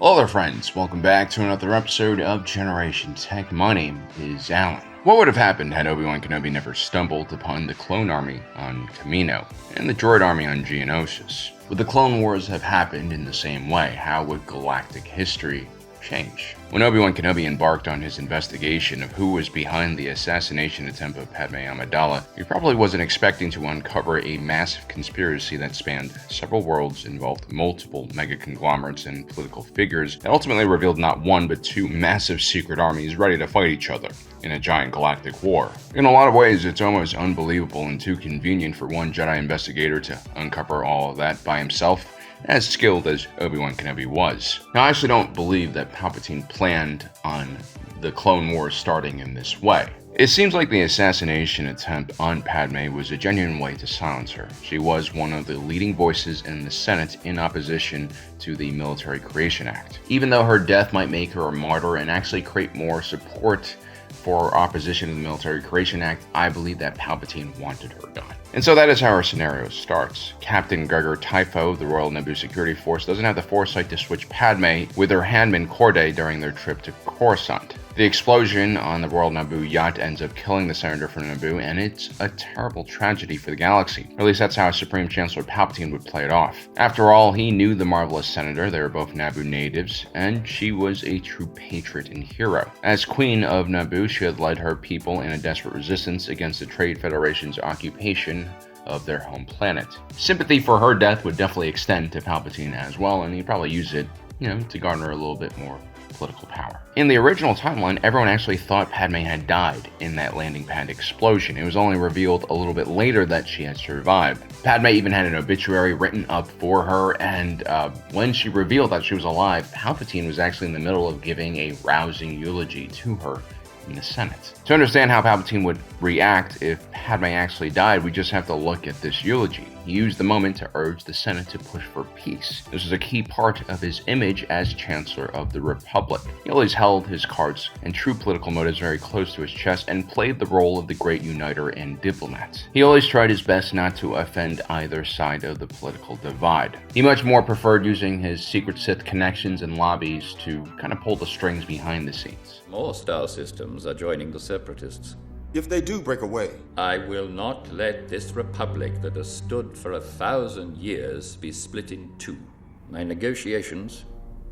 Hello there friends, welcome back to another episode of Generation Tech. My name is Alan. What would have happened had Obi Wan Kenobi never stumbled upon the clone army on Kamino and the droid army on Geonosis? Would the Clone Wars have happened in the same way? How would galactic history change? When Obi Wan Kenobi embarked on his investigation of who was behind the assassination attempt of Padme Amidala, he probably wasn't expecting to uncover a massive conspiracy that spanned several worlds, involved multiple mega conglomerates and political figures, and ultimately revealed not one but two massive secret armies ready to fight each other in a giant galactic war. In a lot of ways, it's almost unbelievable and too convenient for one Jedi investigator to uncover all of that by himself, as skilled as Obi Wan Kenobi was. Now, I actually don't believe that Palpatine planned on the Clone Wars starting in this way. It seems like the assassination attempt on Padme was a genuine way to silence her. She was one of the leading voices in the Senate in opposition to the Military Creation Act. Even though her death might make her a martyr and actually create more support for opposition to the Military Creation Act, I believe that Palpatine wanted her gone. And so that is how our scenario starts. Captain Gregor Typho of the Royal Naboo Security Force doesn't have the foresight to switch Padme with her handman Corday during their trip to Coruscant. The explosion on the Royal Naboo yacht ends up killing the senator from Naboo, and it's a terrible tragedy for the galaxy. Or at least that's how Supreme Chancellor Palpatine would play it off. After all, he knew the marvelous senator, they were both Naboo natives, and she was a true patriot and hero. As Queen of Naboo, she had led her people in a desperate resistance against the Trade Federation's occupation of their home planet. Sympathy for her death would definitely extend to Palpatine as well, and he'd probably use it, to garner a little bit more political power. In the original timeline, everyone actually thought Padme had died in that landing pad explosion. It was only revealed a little bit later that she had survived. Padme even had an obituary written up for her, and when she revealed that she was alive, Palpatine was actually in the middle of giving a rousing eulogy to her in the Senate. To understand how Palpatine would react if Padme actually died, we just have to look at this eulogy. He used the moment to urge the Senate to push for peace. This was a key part of his image as Chancellor of the Republic. He always held his cards and true political motives very close to his chest and played the role of the great uniter and diplomat. He always tried his best not to offend either side of the political divide. He much more preferred using his secret Sith connections and lobbies to kind of pull the strings behind the scenes. More star systems are joining the Separatists. If they do break away, I will not let this republic that has stood for 1,000 years be split in two. My negotiations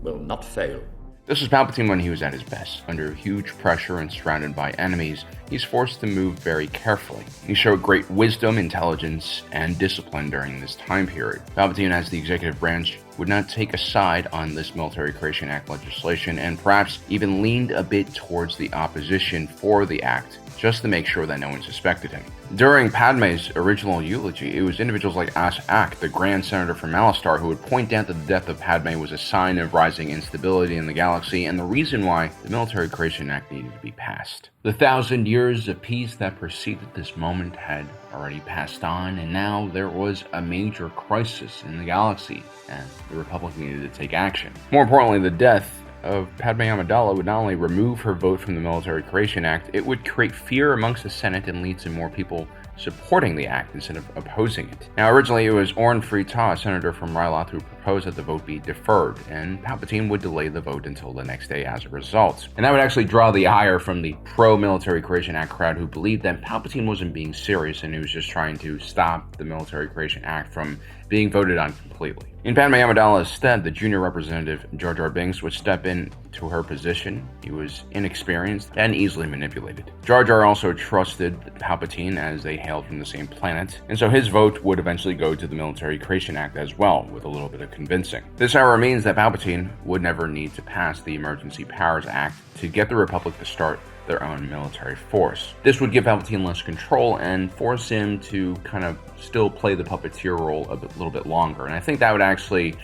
will not fail. This was Palpatine when he was at his best. Under huge pressure and surrounded by enemies, he's forced to move very carefully. He showed great wisdom, intelligence, and discipline during this time period. Palpatine, as the executive branch, would not take a side on this Military Creation Act legislation, and perhaps even leaned a bit towards the opposition for the act, just to make sure that no one suspected him. During Padme's original eulogy, it was individuals like Ak, the Grand Senator from Malastare, who would point out that the death of Padme was a sign of rising instability in the galaxy and the reason why the Military Creation Act needed to be passed. The 1,000 years of peace that preceded this moment had already passed on, and now there was a major crisis in the galaxy, and the Republic needed to take action. More importantly, the death of Padme Amidala would not only remove her vote from the Military Creation Act, it would create fear amongst the Senate and lead to more people supporting the act instead of opposing it. Now, originally it was Orn Free Taa, a senator from Ryloth, who proposed that the vote be deferred, and Palpatine would delay the vote until the next day as a result. And that would actually draw the ire from the pro-Military Creation Act crowd, who believed that Palpatine wasn't being serious and he was just trying to stop the Military Creation Act from being voted on completely. In Padme Amidala's stead, the junior representative Jar Jar Binks would step in to her position. He was inexperienced and easily manipulated. Jar Jar also trusted Palpatine, as they hailed from the same planet, and so his vote would eventually go to the Military Creation Act as well, with a little bit of convincing. This, however, means that Palpatine would never need to pass the Emergency Powers Act to get the Republic to start their own military force. This would give Palpatine less control and force him to kind of still play the puppeteer role a little bit longer. And I think that would actually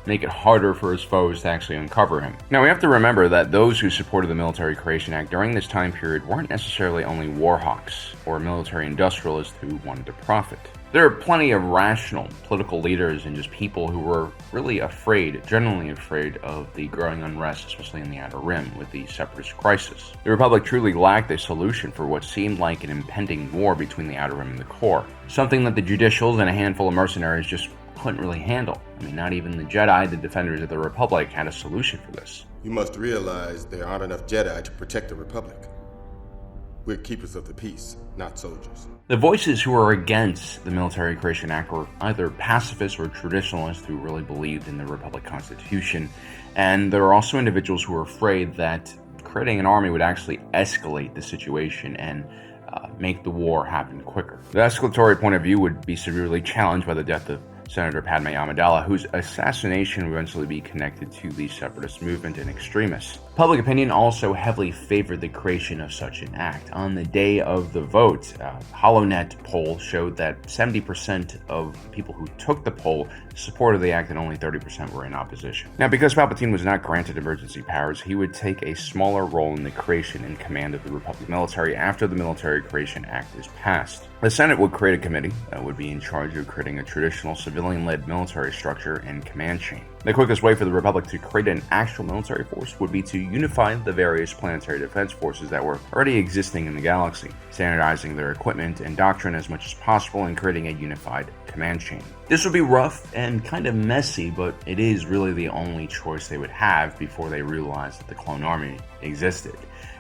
make it harder for his foes to actually uncover him. Now, we have to remember that those who supported the Military Creation Act during this time period weren't necessarily only warhawks or military industrialists who wanted to profit. There are plenty of rational political leaders and just people who were really genuinely afraid of the growing unrest, especially in the Outer Rim, with the Separatist crisis. The Republic truly lacked a solution for what seemed like an impending war between the Outer Rim and the Core, something that the judicials and a handful of mercenaries just couldn't really handle. I mean, not even the Jedi, the defenders of the Republic, had a solution for this. You must realize there aren't enough Jedi to protect the Republic. We're keepers of the peace, not soldiers. The voices who are against the Military Creation Act were either pacifists or traditionalists who really believed in the Republic Constitution, and there are also individuals who are afraid that creating an army would actually escalate the situation and make the war happen quicker. The escalatory point of view would be severely challenged by the death of Senator Padme Amidala, whose assassination would eventually be connected to the separatist movement and extremists. Public opinion also heavily favored the creation of such an act. On the day of the vote, a HoloNet poll showed that 70% of people who took the poll supported the act and only 30% were in opposition. Now, because Palpatine was not granted emergency powers, he would take a smaller role in the creation and command of the Republic military after the Military Creation Act is passed. The Senate would create a committee that would be in charge of creating a traditional civilian-led military structure and command chain. The quickest way for the Republic to create an actual military force would be to unify the various planetary defense forces that were already existing in the galaxy, standardizing their equipment and doctrine as much as possible and creating a unified command chain. This would be rough and kind of messy, but it is really the only choice they would have before they realized that the clone army existed.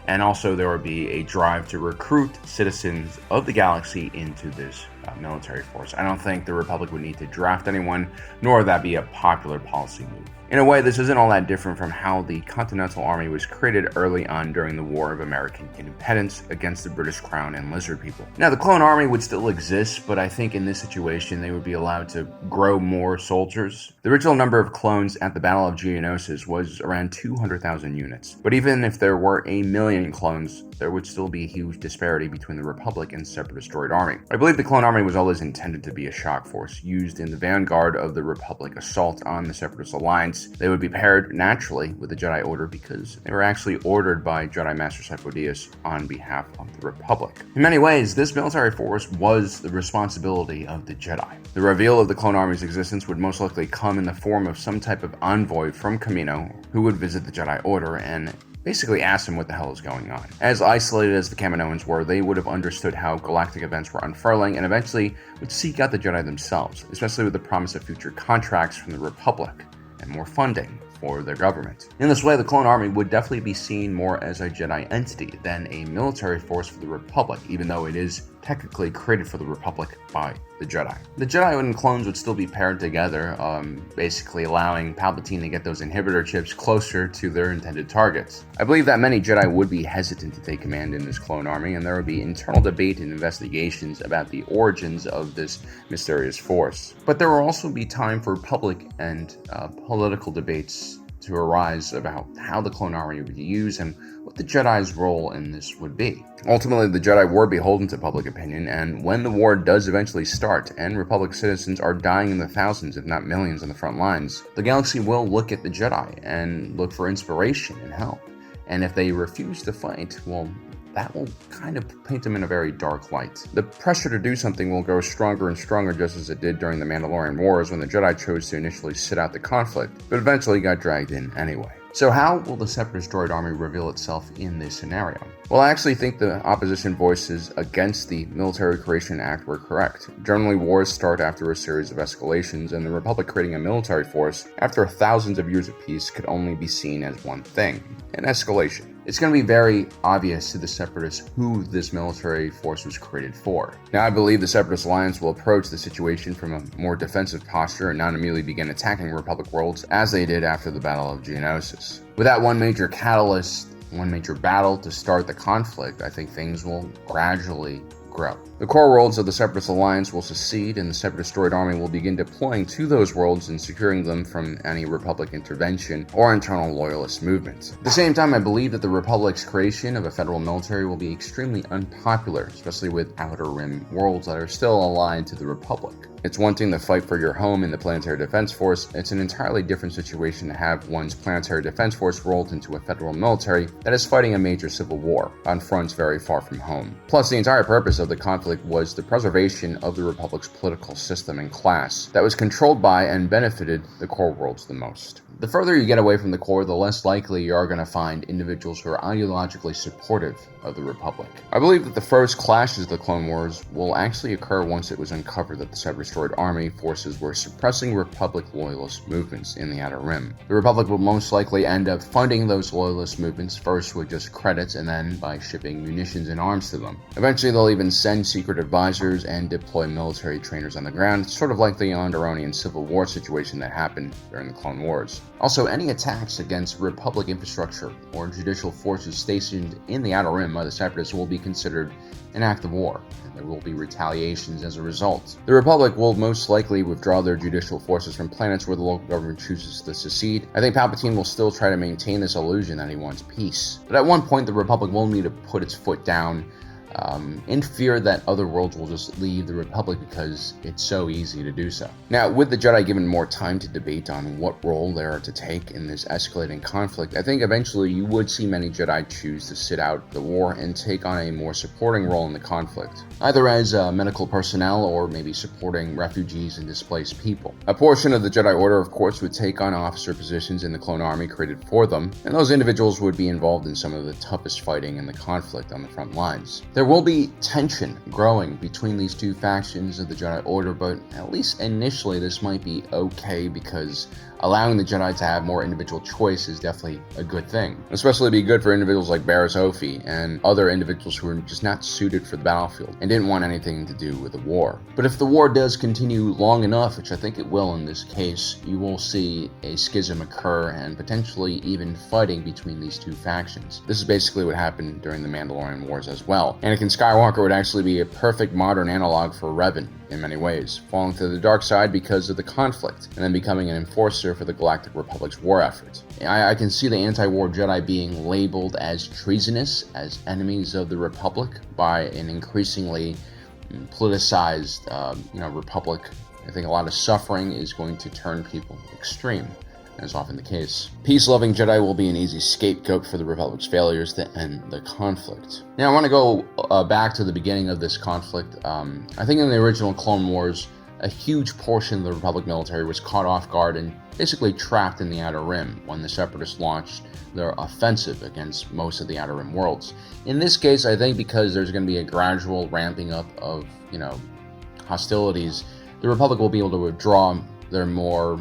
And also there would be a drive to recruit citizens of the galaxy into this military force. I don't think the Republic would need to draft anyone, nor would that be a popular policy move. In a way, this isn't all that different from how the Continental Army was created early on during the War of American Independence against the British Crown and Lizard People. Now, the Clone Army would still exist, but I think in this situation they would be allowed to grow more soldiers. The original number of clones at the Battle of Geonosis was around 200,000 units. But even if there were 1 million clones, there would still be a huge disparity between the Republic and Separatist Droid Army. I believe the Clone Army was always intended to be a shock force, used in the vanguard of the Republic assault on the Separatist Alliance. They would be paired naturally with the Jedi Order because they were actually ordered by Jedi Master Sifo-Dyas on behalf of the Republic. In many ways, this military force was the responsibility of the Jedi. The reveal of the Clone Army's existence would most likely come in the form of some type of envoy from Kamino who would visit the Jedi Order and basically asked them what the hell is going on. As isolated as the Kaminoans were, they would have understood how galactic events were unfurling and eventually would seek out the Jedi themselves, especially with the promise of future contracts from the Republic and more funding for their government. In this way, the Clone Army would definitely be seen more as a Jedi entity than a military force for the Republic, even though it is technically created for the Republic by the Jedi. The Jedi and clones would still be paired together, basically allowing Palpatine to get those inhibitor chips closer to their intended targets. I believe that many Jedi would be hesitant to take command in this clone army, and there would be internal debate and investigations about the origins of this mysterious force. But there will also be time for public and political debates to arise about how the clone army would be used and what the Jedi's role in this would be. Ultimately, the Jedi were beholden to public opinion, and when the war does eventually start and Republic citizens are dying in the thousands, if not millions, on the front lines, the galaxy will look at the Jedi and look for inspiration and help. And if they refuse to fight, well, that will kind of paint them in a very dark light. The pressure to do something will grow stronger and stronger, just as it did during the Mandalorian Wars when the Jedi chose to initially sit out the conflict, but eventually got dragged in anyway. So how will the Separatist Droid Army reveal itself in this scenario? Well, I actually think the opposition voices against the Military Creation Act were correct. Generally, wars start after a series of escalations, and the Republic creating a military force after thousands of years of peace could only be seen as one thing: an escalation. It's going to be very obvious to the Separatists who this military force was created for. Now, I believe the Separatist Alliance will approach the situation from a more defensive posture and not immediately begin attacking Republic worlds as they did after the Battle of Geonosis. Without one major catalyst, one major battle to start the conflict, I think things will gradually grow. The core worlds of the Separatist Alliance will secede, and the Separatist Droid Army will begin deploying to those worlds and securing them from any Republic intervention or internal loyalist movements. At the same time, I believe that the Republic's creation of a federal military will be extremely unpopular, especially with Outer Rim worlds that are still allied to the Republic. It's one thing to fight for your home in the Planetary Defense Force. It's an entirely different situation to have one's Planetary Defense Force rolled into a federal military that is fighting a major civil war on fronts very far from home. Plus, the entire purpose of the conflict was the preservation of the Republic's political system and class that was controlled by and benefited the core worlds the most. The further you get away from the core, the less likely you are going to find individuals who are ideologically supportive of the Republic. I believe that the first clashes of the Clone Wars will actually occur once it was uncovered that the Separatist Droid Army forces were suppressing Republic loyalist movements in the Outer Rim. The Republic will most likely end up funding those loyalist movements, first with just credits and then by shipping munitions and arms to them. Eventually they'll even send secret advisors and deploy military trainers on the ground, sort of like the Onderonian Civil War situation that happened during the Clone Wars. Also, any attacks against Republic infrastructure or judicial forces stationed in the Outer Rim by the Separatists will be considered an act of war, and there will be retaliations as a result. The Republic will most likely withdraw their judicial forces from planets where the local government chooses to secede. I think Palpatine will still try to maintain this illusion that he wants peace. But at one point, the Republic will need to put its foot down in fear that other worlds will just leave the Republic because it's so easy to do so. Now, with the Jedi given more time to debate on what role they are to take in this escalating conflict, I think eventually you would see many Jedi choose to sit out the war and take on a more supporting role in the conflict, either as medical personnel or maybe supporting refugees and displaced people. A portion of the Jedi Order, of course, would take on officer positions in the clone army created for them, and those individuals would be involved in some of the toughest fighting in the conflict on the front lines. There will be tension growing between these two factions of the Jedi Order, but at least initially this might be okay because allowing the Jedi to have more individual choice is definitely a good thing. Especially be good for individuals like Barriss Offee and other individuals who are just not suited for the battlefield and didn't want anything to do with the war. But if the war does continue long enough, which I think it will in this case, you will see a schism occur and potentially even fighting between these two factions. This is basically what happened during the Mandalorian Wars as well. Anakin Skywalker would actually be a perfect modern analog for Revan in many ways, falling to the dark side because of the conflict, and then becoming an enforcer for the Galactic Republic's war effort. I can see the anti-war Jedi being labeled as treasonous, as enemies of the Republic, by an increasingly politicized, Republic. I think a lot of suffering is going to turn people extreme, as often the case. Peace-loving Jedi will be an easy scapegoat for the Republic's failures to end the conflict. Now, I want to go back to the beginning of this conflict. I think in the original Clone Wars, a huge portion of the Republic military was caught off guard and basically trapped in the Outer Rim when the Separatists launched their offensive against most of the Outer Rim worlds. In this case, I think because there's going to be a gradual ramping up of, hostilities, the Republic will be able to withdraw their more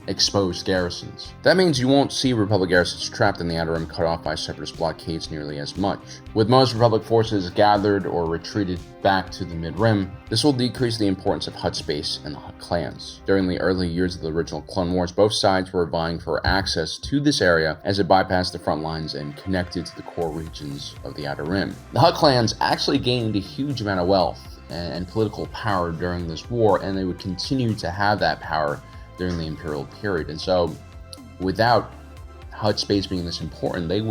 exposed garrisons. That means you won't see Republic garrisons trapped in the Outer Rim cut off by Separatist blockades nearly as much. With most Republic forces gathered or retreated back to the Mid-Rim, this will decrease the importance of Hutt space and the Hutt clans. During the early years of the original Clone Wars, both sides were vying for access to this area as it bypassed the front lines and connected to the core regions of the Outer Rim. The Hutt clans actually gained a huge amount of wealth and political power during this war, and they would continue to have that power during the Imperial period. And so without Hutt space being this important, there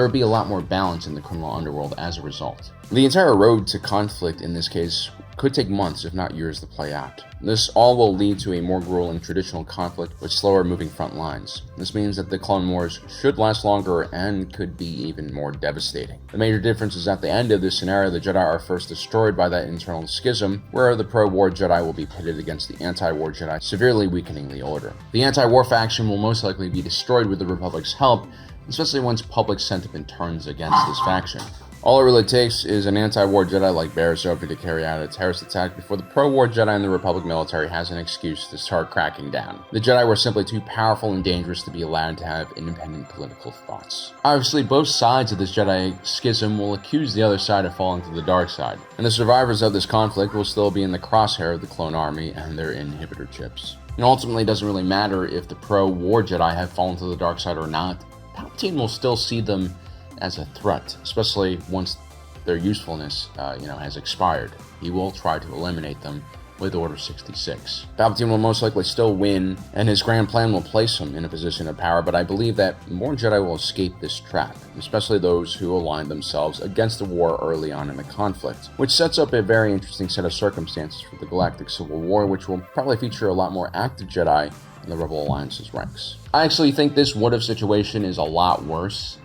would be a lot more balance in the criminal underworld as a result. The entire road to conflict in this case could take months, if not years, to play out. This all will lead to a more grueling traditional conflict with slower moving front lines. This means that the Clone Wars should last longer and could be even more devastating. The major difference is at the end of this scenario, the Jedi are first destroyed by that internal schism, where the pro-war Jedi will be pitted against the anti-war Jedi, severely weakening the Order. The anti-war faction will most likely be destroyed with the Republic's help, especially once public sentiment turns against this faction. All it really takes is an anti-war Jedi like Barriss Offee to carry out a terrorist attack before the pro-war Jedi and the Republic military has an excuse to start cracking down. The Jedi were simply too powerful and dangerous to be allowed to have independent political thoughts. Obviously, both sides of this Jedi schism will accuse the other side of falling to the dark side, and the survivors of this conflict will still be in the crosshair of the clone army and their inhibitor chips. And ultimately, it doesn't really matter if the pro-war Jedi have fallen to the dark side or not. Palpatine will still see them as a threat, especially once their usefulness, has expired. He will try to eliminate them with Order 66. Palpatine will most likely still win, and his grand plan will place him in a position of power, but I believe that more Jedi will escape this trap, especially those who align themselves against the war early on in the conflict, which sets up a very interesting set of circumstances for the Galactic Civil War, which will probably feature a lot more active Jedi in the Rebel Alliance's ranks. I actually think this what-if situation is a lot worse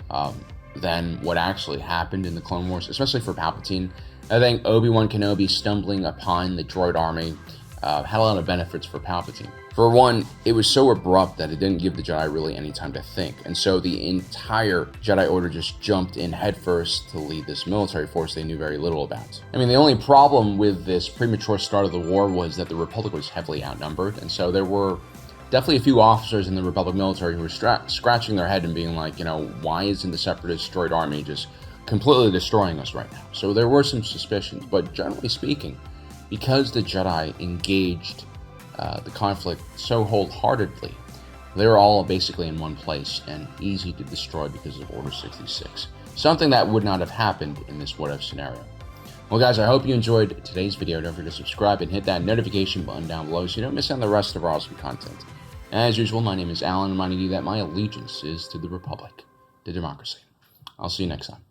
than what actually happened in the Clone Wars, especially for Palpatine. I think Obi Wan Kenobi stumbling upon the droid army had a lot of benefits for Palpatine. For one, it was so abrupt that it didn't give the Jedi really any time to think, and so the entire Jedi Order just jumped in headfirst to lead this military force they knew very little about. I mean, the only problem with this premature start of the war was that the Republic was heavily outnumbered, and so there were definitely a few officers in the Republic military who were scratching their head and being like, why isn't the Separatist Droid Army just completely destroying us right now? So there were some suspicions, but generally speaking, because the Jedi engaged the conflict so wholeheartedly, they were all basically in one place and easy to destroy because of Order 66. Something that would not have happened in this what-if scenario. Well guys, I hope you enjoyed today's video. Don't forget to subscribe and hit that notification button down below so you don't miss out on the rest of our awesome content. As usual, my name is Alan, reminding you that my allegiance is to the Republic, to democracy. I'll see you next time.